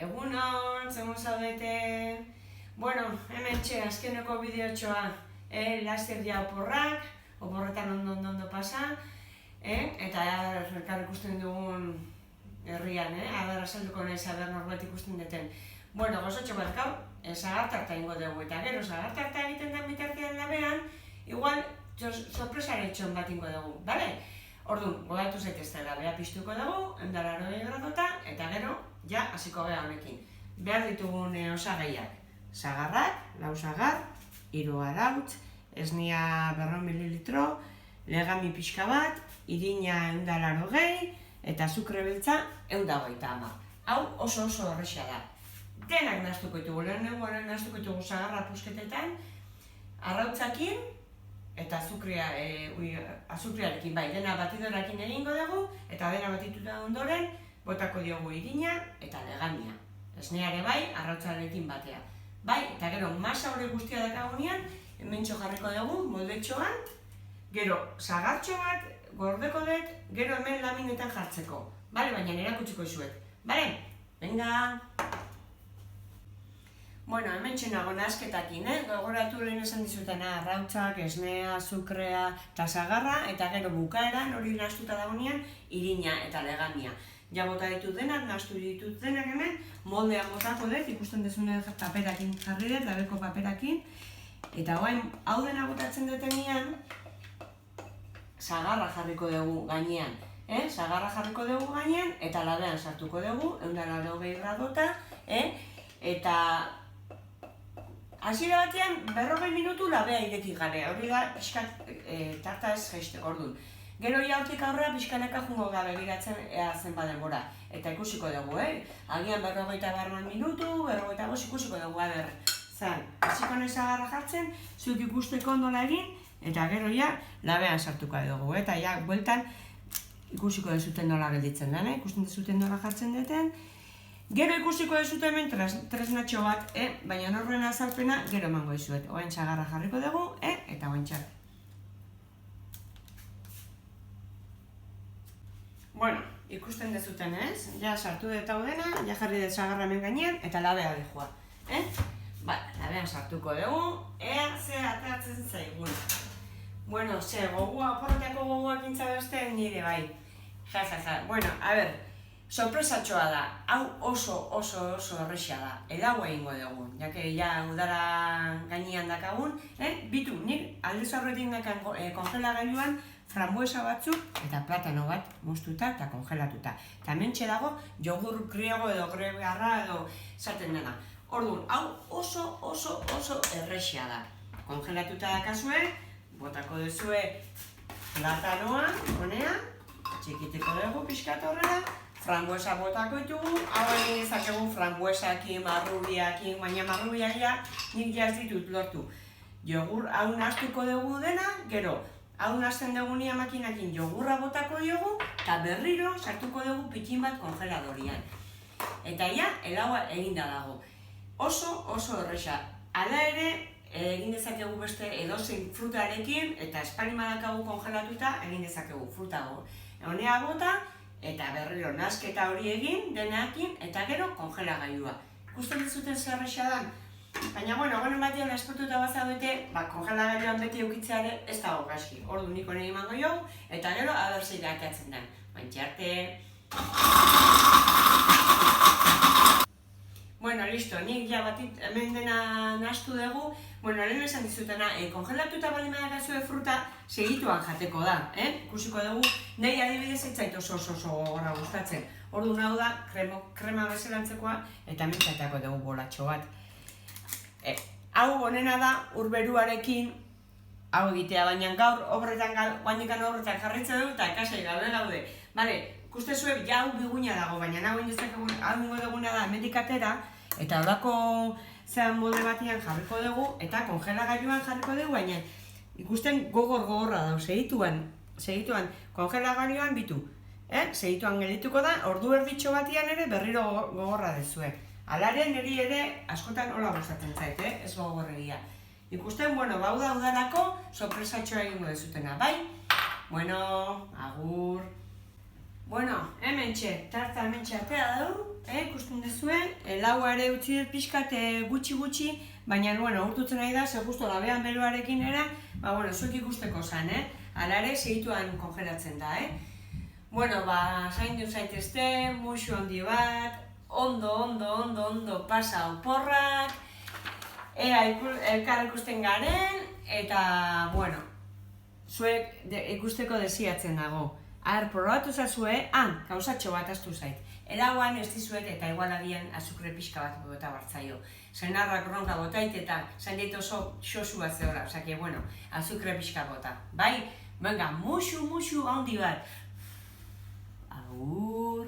Egunon, zemo zaudete. Bueno, hemen txe, azkeneko bideotxoa, laster ja oporretan ondo pasa, eta elkar ikusten dugun herrian, aber azalduko nahiz aber norbait ikusten duten. Bueno, gozotxo bat gaur, zagartarta ingo dugu, eta gero zagartarta egiten den bitartean labean, igual sorpresaretxon bat ingo dugu, bale? Orduan, gogatu zaiteztela, beha piztuko dugu, 180 gradota, eta gero, ja, hasiko geha honekin. Behar ditugun osagaiak. Sagarrak, 4 sagar, 3 arautz, esnia 200 mililitro, legami pixka bat, irina 180, eta azukre beltza 150. Hau oso horrexea da. Denak nahaztuko ditugu, lehenengoan nahaztuko ditugu sagarra pusketetan, arautzakin, eta azukrearekin bai, dena batidorakin egingo dugu, eta dena batituta ondoren, botako diogu irina eta legamia. Esneare bai, arrautzarekin batea. Bai, eta gero masa hori guztia dakagunean, hementxo jarriko dugu, moldetxoan, gero sagartxo bat, gordeko dut, gero hemen laminetan jartzeko. Bale, baina erakutsiko izuet. Bale, venga! Bueno, hemen txenago nahazketakin, gogoratu lehen esan dizutena, arrautzak, esnea, azukrea eta sagarra, eta gero bukaeran hori nahaztuta dagoenean, irina eta legamia. Ja bota ditut denak, nahaztu ditut denak hemen, moldean botako dut, ikusten dezune paperakin jarri dut, labeko paperakin, eta hau dena botatzen detenean, sagarra jarriko dugu gainean. Sagarra jarriko dugu gainean, eta labean sartuko dugu, 180 gradota, eta hasiera batean 40 minutu labea ireki gabe, hori da pixkat tarta ez jaisteko orduan. Gero hortik aurrera pixkanaka jungo gabe begiratzen zen badenbora. Eta ikusiko dugu, agian 40 minutu, 45 ikusiko dugu, zan. Hasiko nahi sagarra jartzen, zuk ikusteko nola egin, eta gero labean sartuko dugu, eta bueltan ikusiko dezuten nola gelditzen den, ikusten dezuten nola jartzen duten. Gero ikusiko dezute hemen tresnatxo bat, baina horren azalpena gero emango dizuet. Oain sagarra jarriko dugu, eta oain txar. Bueno, ikusten dezuten ez, ja sartu dut hau dena, ja jarri dut sagarra hemen gainean, eta labea dihua. Labean sartuko dugu, ea ze ateratzen zaigun. Bueno, oporretako gogoak intza beste nire bai. Bueno, a ber, sorpresatxoa da, hau oso horrexea da, edago egingo dugu, jake udara gainean dakagun, bitu, nik aldez aurretik dakan kongelagailuan frambuesa batzuk eta platano bat moztuta eta kongelatuta. Eta hementxe dago jogur griego edo gregarra edo esaten dena. Orduan, hau oso errexea da. Kongelatuta dakazue, botako duzue platanoa, honea, txikiteko dugu pixkat horrela, frambuesa botako ditugu, hau egin ezakegu frambuesakin, marrubiakin, baina marrubiakia nik jaz ditut lortu. Jogur hau nahaztuko dugu dena, gero, hau nahazten dugunia makinakin jogurra botako diogu, eta berriro sartuko dugu pitin bat kongeladorian. Eta helaua eginda dago. Oso horrexa. Hala ere, egin dezakegu beste edozein frutarekin, eta espalimadakagu kongelatuta egin dezakegu frutago. Honea bota, eta berriro nahazketa hori egin, denakin, eta gero kongelagailua. Ikusten dizuten zerrexa da? Baina, gonen batean espotuta bazaudete, kongelagailuan beti eukitzeare ez dago gaski. Ordu niko nahi emango jo, eta gero aberzei dakatzen den. Baintxarte! Bueno, listo, nik hemen dena nahaztu dugu. Bueno, lehen esan dizutena, kongelatuta baldin badakazue fruta segituan jateko da, ikusiko dugu, nahi adibidez ez zait oso gogorra gustatzen. Orduan hau da, krema bezelantzekoa, eta mintzatako dugu bolatxo bat. Hau honena da, urberuarekin, hau egitea, baina gaur guandikan horretan jarritzen dugu, eta kasai gaude. Bale, ikuste zuen, hau biguina dago, baina hau ingo duguna da hemendik atera, eta horako zean molde batian jarriko dugu, eta kongelagailuan jarriko dugu, baina ikusten gogorra da, segituan kongelagailuan bitu. Segituan geldituko da, ordu erditxo batian ere berriro gogorra dezue. Alare niri ere askotan hola gustatzen zait, ez gogorregia. Ikusten, bau da udarako sorpresatxoa egingo dezutena, bai? Bueno, agur. Bueno, hemen hementxe, tarta hementxe atea dugu, ikusten duzue, laua ere utzi dut pixkat gutxi, baina, bueno, urtutzen nahi da, ze justo labean beroarekin era, ba, bueno, zuek ikusteko zan, Hala ere, segituan kongelatzen da, Bueno, ba, zaindu zaitezte, musu handi bat, ondo pasa oporrak, elkar ikusten garen, eta, bueno, zuek ikusteko desiatzen dago. Probatu zazue, gauzatxo bat astu zait. Elauan ez dizuet eta igualagian azukre pixka bat bota bartzaio. Senarrak bronka botait eta zaindet oso xosua zehola, osake, bueno, azukre pixka bota. Bai, venga, musu handi bat. Agur!